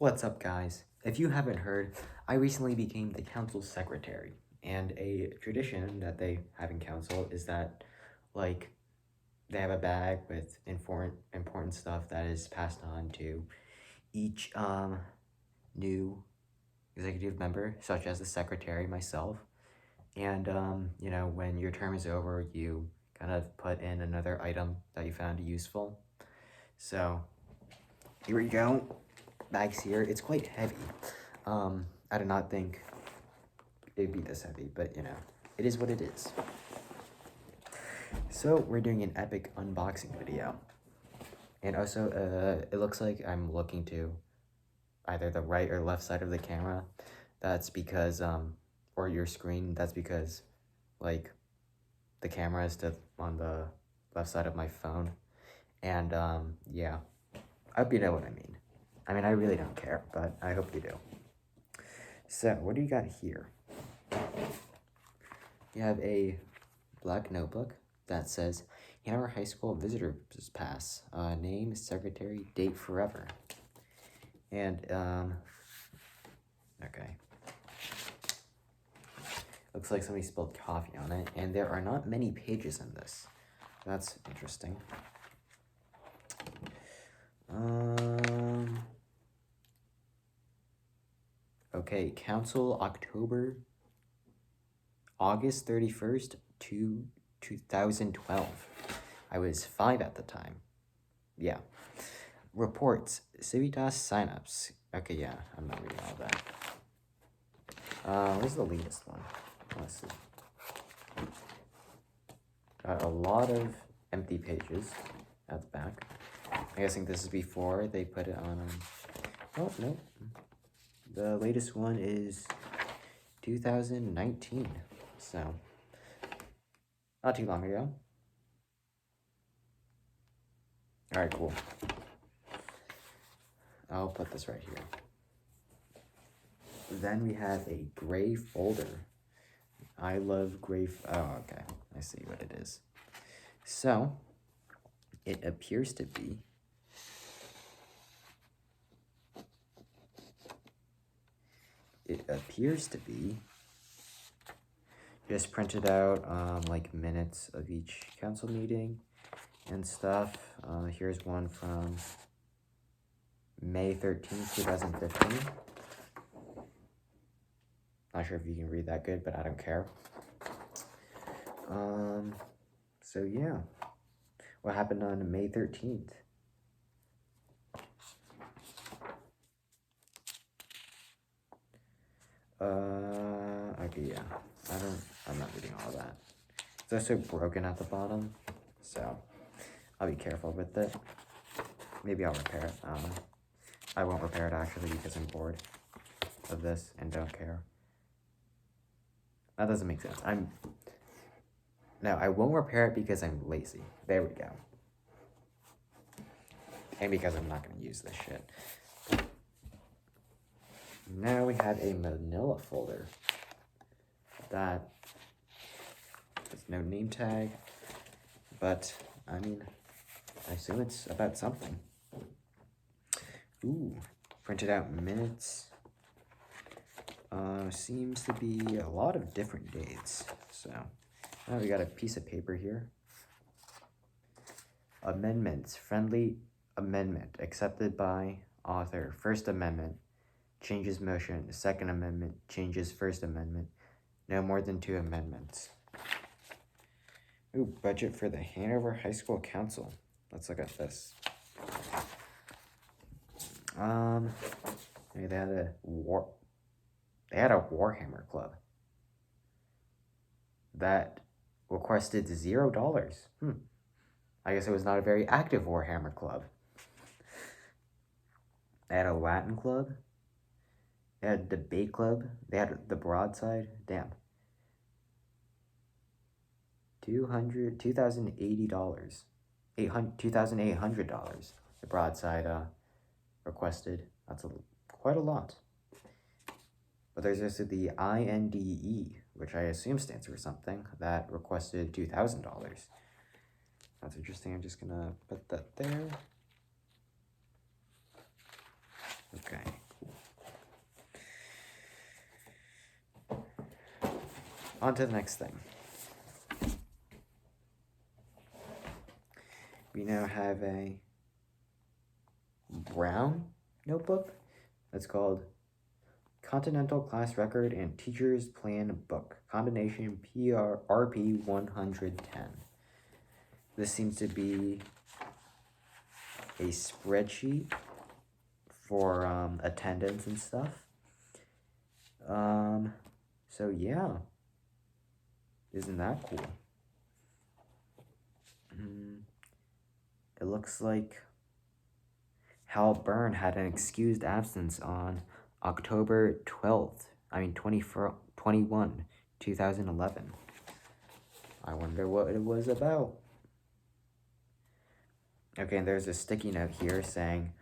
What's up, guys? If you haven't heard, I recently became the council secretary, and a tradition that they have in council is that, like, they have a bag with important stuff that is passed on to each new executive member, such as the secretary, myself. And when your term is over, you kind of put in another item that you found useful. So here we go. Bag's here. It's quite heavy. I did not think it'd be this heavy, but it is what it is. So we're doing an epic unboxing video. And also, it looks like I'm looking to either the right or left side of the camera. That's because, or your screen, that's because, like, the camera is on the left side of my phone. And, yeah, I hope you know what I mean. I really don't care, but I hope you do. So, what do you got here? You have a black notebook that says Hanover High School Visitors Pass, name, secretary, date forever. And, okay. Looks like somebody spilled coffee on it, and there are not many pages in this. That's interesting. Okay, council August 31st, 2012. I was 5 at the time. Yeah. Reports, Civitas signups. Okay, yeah, I'm not reading all that. Where's the latest one? Let's see. Got a lot of empty pages at the back. I'm guessing this is before they put it on. Oh, no. The latest one is 2019. So, not too long ago. Alright, cool. I'll put this right here. Then we have a gray folder. I love gray. Oh, okay. I see what it is. So, it appears to be just printed out like minutes of each council meeting and stuff. Here's one from May 13th, 2015. Not sure if you can read that good, but I don't care. So yeah. What happened on May 13th? Okay, yeah. I'm not reading all that. It's also broken at the bottom, so I'll be careful with it. Maybe I'll repair it. I don't know. I won't repair it actually because I'm bored of this and don't care. That doesn't make sense. No, I won't repair it because I'm lazy. There we go. And because I'm not going to use this shit. Now we have a manila folder that there's no name tag, but I assume it's about something. Ooh, printed out minutes. Seems to be a lot of different dates. So now we got a piece of paper here. Amendments, friendly amendment accepted by author. First amendment, changes motion. Second amendment, changes first amendment. No more than 2 amendments. Ooh, budget for the Hanover High School Council. Let's look at this. They had a Warhammer club that requested $0. I guess it was not a very active Warhammer club. They had a Latin club. They had a debate club. They had the broadside. Damn. $2,080. $2,800. The broadside requested. That's quite a lot. But there's also the INDE, which I assume stands for something, that requested $2,000. That's interesting. I'm just gonna put that there. Okay, on to the next thing. We now have a brown notebook that's called Continental Class Record and Teacher's Plan Book, combination RP 110. This seems to be a spreadsheet for attendance and stuff. So yeah, isn't that cool? It looks like Hal Byrne had an excused absence on October 21, 2011. I wonder what it was about. Okay, and there's a sticky note here saying,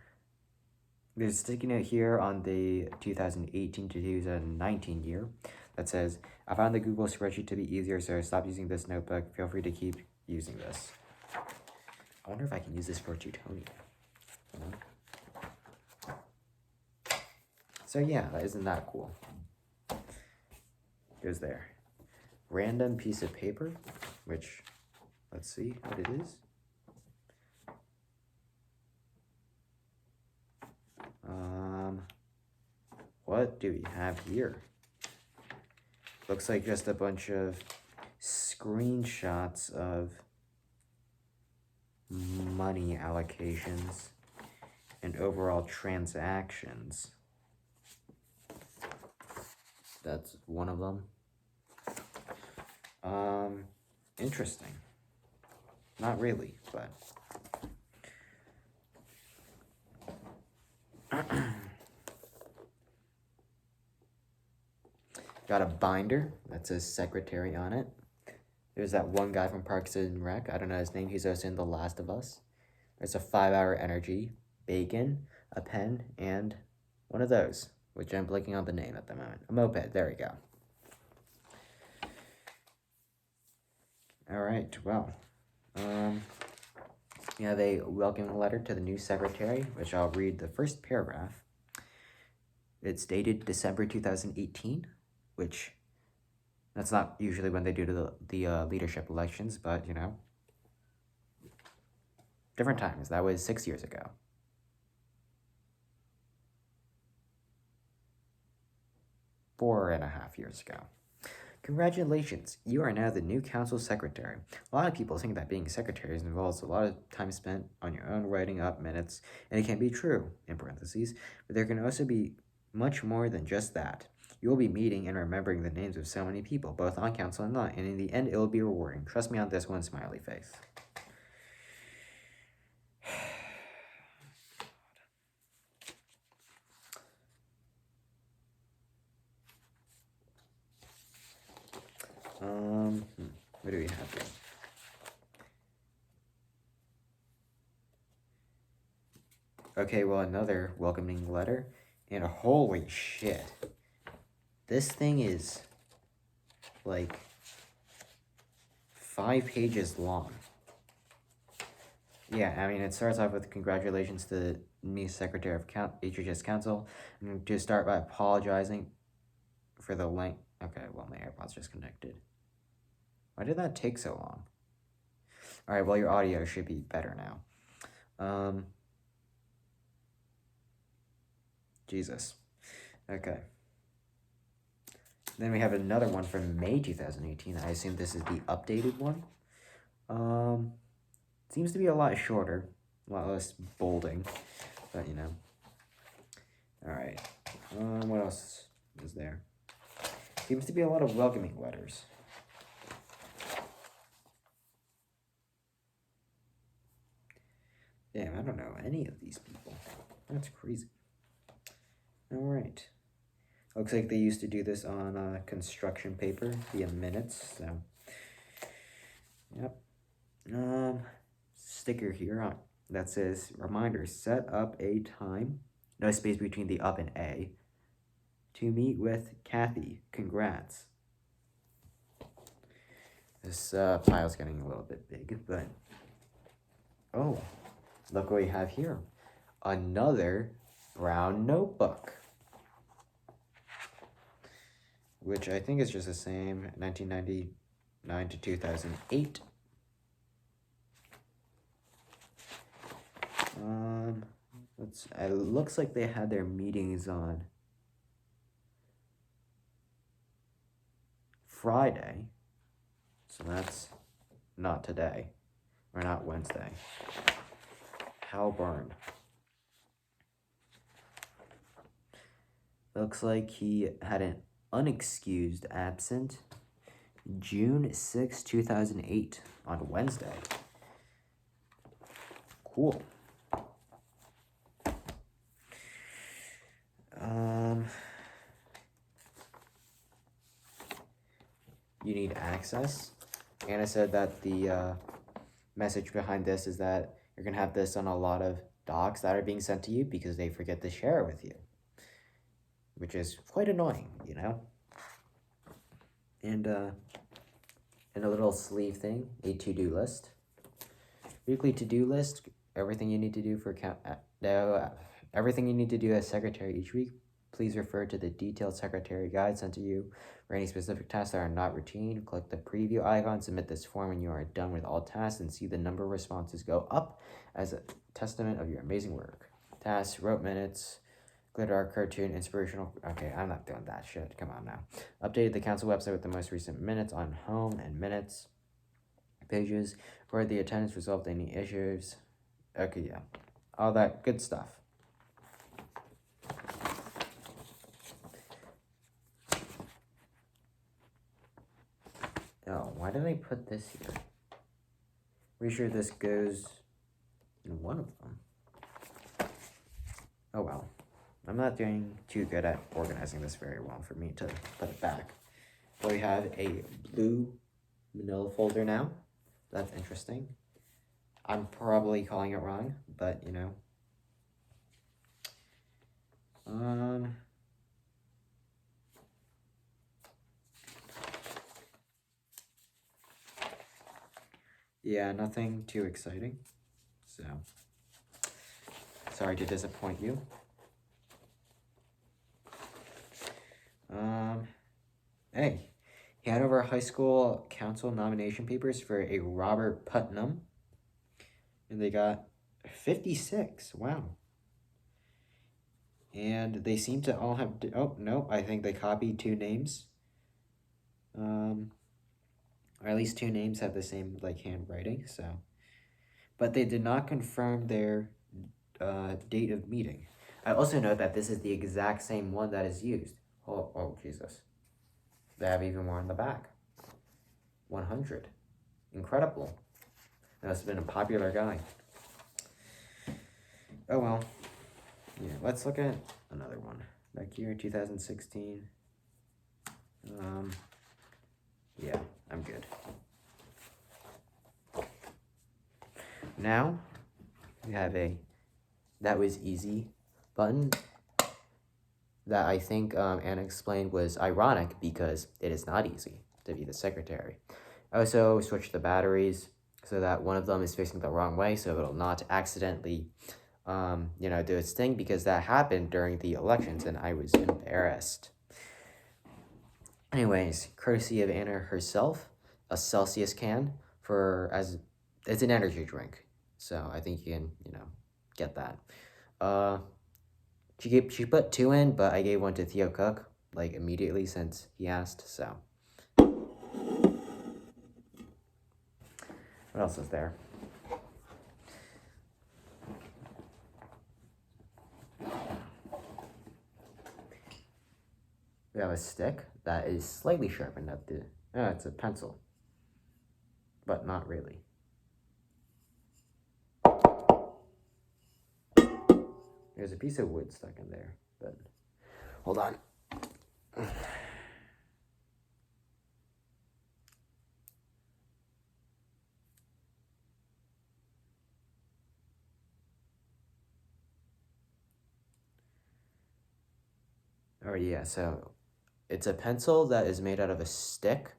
there's a sticky note here on the 2018 to 2019 year that says, I found the Google spreadsheet to be easier, so stop using this notebook. Feel free to keep using this. I wonder if I can use this for Teutonia. So yeah, isn't that cool? Goes there. Random piece of paper, which, let's see what it is. What do we have here? Looks like just a bunch of screenshots of money allocations and overall transactions. That's one of them. Interesting. Not really, but got a binder that says secretary on it. There's that one guy from Parks and Rec. I don't know his name. He's also in The Last of Us. There's a 5-hour energy, bacon, a pen, and one of those, which I'm blanking on the name at the moment. A moped. There we go. All right. Well, we have a welcome letter to the new secretary, which I'll read the first paragraph. It's dated December 2018, which that's not usually when they do the leadership elections, but, you know, different times. That was 6 years ago. Four and a half years ago. Congratulations, you are now the new council secretary. A lot of people think that being secretary involves a lot of time spent on your own writing up minutes, and it can be true, in parentheses, but there can also be much more than just that. You will be meeting and remembering the names of so many people, both on council and not, and in the end, it will be rewarding. Trust me on this one, smiley face. What do we have here? Okay, well, another welcoming letter, and holy shit. This thing is, like, 5 pages long. Yeah, I mean, it starts off with congratulations to the new Secretary of HHS Council. I'm going to start by apologizing for the length. Okay, well, my AirPods just connected. Why did that take so long? All right, well, your audio should be better now. Jesus. Okay. Then we have another one from May 2018. I assume this is the updated one. Seems to be a lot shorter, a lot less bolding, but you know. All right. What else is there? Seems to be a lot of welcoming letters. Damn, I don't know any of these people. That's crazy. All right. Looks like they used to do this on construction paper via minutes, so. Yep. Sticker here that says, reminder, set up a time, no space between the up and A, to meet with Kathy. Congrats. This pile's getting a little bit big, but, oh, look what we have here. Another brown notebook. which I think is just the same, 1999 to 2008. It looks like they had their meetings on Friday, so that's not today, or not Wednesday. Hal Byrne. Looks like he had an unexcused absent June 6, 2008, on Wednesday. Cool. You need access. Anna said that the message behind this is that you're going to have this on a lot of docs that are being sent to you because they forget to share it with you, which is quite annoying, you know? And in a little sleeve thing, a to-do list. Weekly to-do list, everything you need to do for everything you need to do as secretary each week. Please refer to the detailed secretary guide sent to you. For any specific tasks that are not routine, click the preview icon, submit this form when you are done with all tasks, and see the number of responses go up as a testament of your amazing work. Tasks, wrote minutes, glitter art, cartoon, inspirational. Okay, I'm not doing that shit. Come on now. Updated the council website with the most recent minutes on home and minutes pages. For the attendance, resolved any issues. Okay, yeah. All that good stuff. Oh, why did I put this here? Pretty sure this goes in one of them. Oh well. I'm not doing too good at organizing this very well for me to put it back. So we have a blue manila folder now. That's interesting. I'm probably calling it wrong, but you know. Yeah, nothing too exciting. So, sorry to disappoint you. Hey, Hanover High School Council nomination papers for a Robert Putnam. And they got 56. Wow. And they seem to all have, oh, no, I think they copied two names. Or at least two names have the same, like, handwriting, so. But they did not confirm their date of meeting. I also know that this is the exact same one that is used. Oh, Jesus. They have even more on the back. 100. Incredible. That must have been a popular guy. Oh, well. Yeah, let's look at another one. Back here, 2016. Yeah, I'm good. Now, we have a that was easy button that I think Anna explained was ironic because it is not easy to be the secretary. I also switched the batteries so that one of them is facing the wrong way so it'll not accidentally do its thing, because that happened during the elections and I was embarrassed. Anyways, courtesy of Anna herself, a Celsius can it's an energy drink, so I think you can get that. She put two in, but I gave one to Theo Cook like immediately since he asked. So what else is there? We have a stick that is slightly sharpened at the. Oh, it's a pencil, but not really. There's a piece of wood stuck in there, but hold on. Oh yeah, so it's a pencil that is made out of a stick.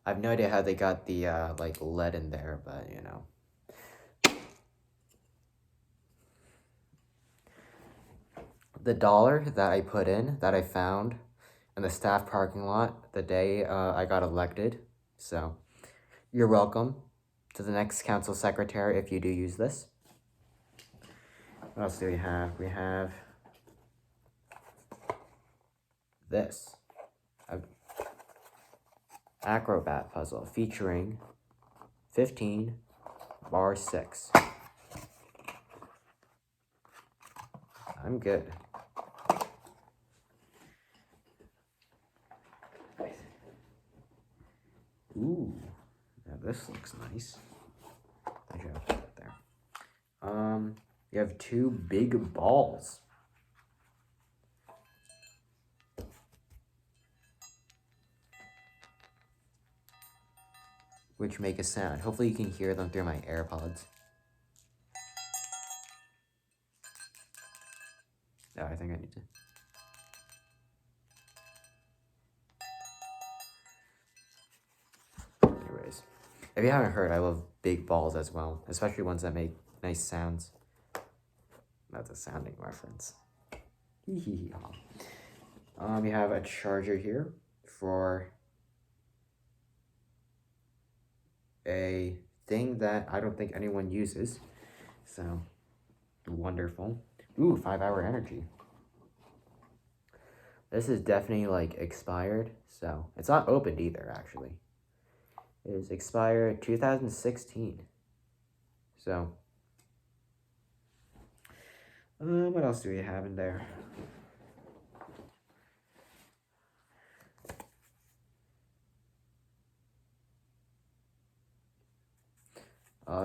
I have no idea how they got the like lead in there, but you know. The dollar that I put in, that I found in the staff parking lot the day I got elected. So you're welcome to the next council secretary if you do use this. What else do we have? We have this. Acrobat puzzle featuring 15 bar 6. I'm good. Ooh, now this looks nice. Actually, I'll put that there. You have 2 big balls. Which make a sound. Hopefully you can hear them through my AirPods. Oh, I think I need to. Anyways, if you haven't heard, I love big balls as well, especially ones that make nice sounds. That's a sounding reference. You have a charger here for a thing that I don't think anyone uses. So, wonderful. Ooh, 5-hour energy. This is definitely like expired, so it's not opened either, actually. It is expired 2016. So, what else do we have in there?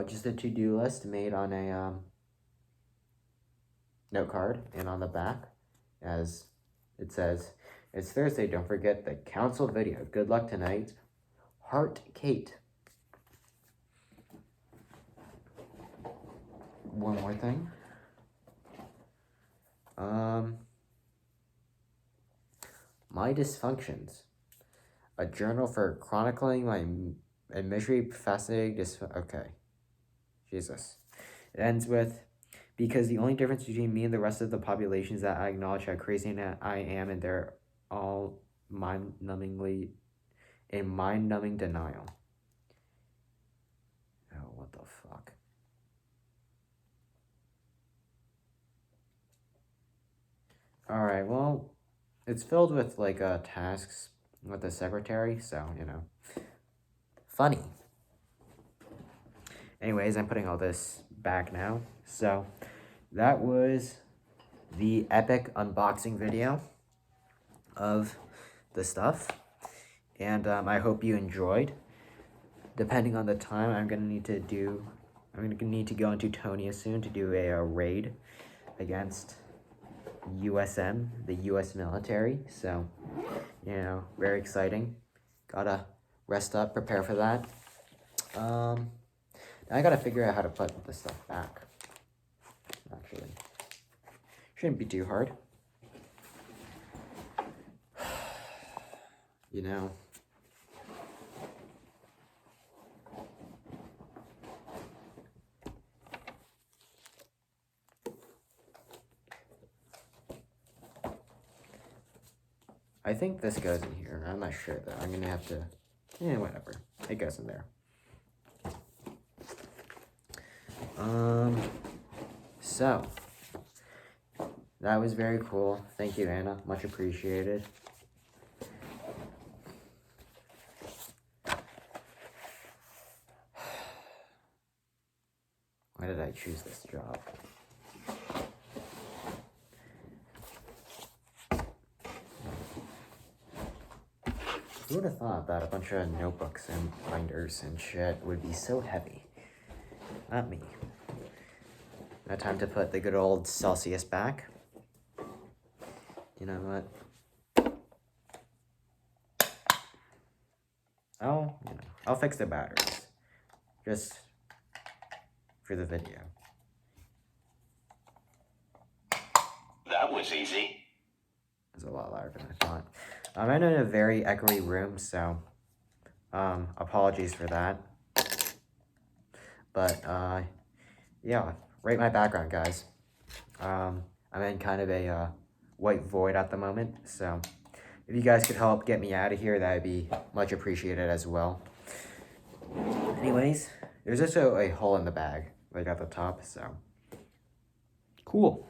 Just a to-do list made on a note card, and on the back, as it says, it's Thursday, don't forget the council video. Good luck tonight. Heart Kate. One more thing. My dysfunctions. A journal for chronicling my misery, fascinating okay. Jesus. It ends with, because the only difference between me and the rest of the population is that I acknowledge how crazy I am, and they're all mind-numbing denial. Oh, what the fuck? Alright, well, it's filled with, like, tasks with the secretary, so, you know. Funny. Anyways, I'm putting all this back now. So, that was the epic unboxing video of the stuff. And I hope you enjoyed. Depending on the time, I'm gonna need to go into Tonia soon to do a raid against USM, the US military. So, you know, very exciting. Gotta rest up, prepare for that. I gotta figure out how to put this stuff back. Actually, shouldn't be too hard. You know. I think this goes in here. I'm not sure though. I'm gonna have to, whatever. It goes in there. So that was very cool. Thank you, Anna. Much appreciated. Why did I choose this job? Who would have thought that a bunch of notebooks and binders and shit would be so heavy? Not me. Now time to put the good old Celsius back. You know what? I'll fix the batteries. Just for the video. That was easy. It's a lot louder than I thought. I'm in a very echoey room, so apologies for that. But yeah, rate my background, guys. I'm in kind of a white void at the moment, so if you guys could help get me out of here, that would be much appreciated as well. Anyways, there's also a hole in the bag, like at the top, so cool.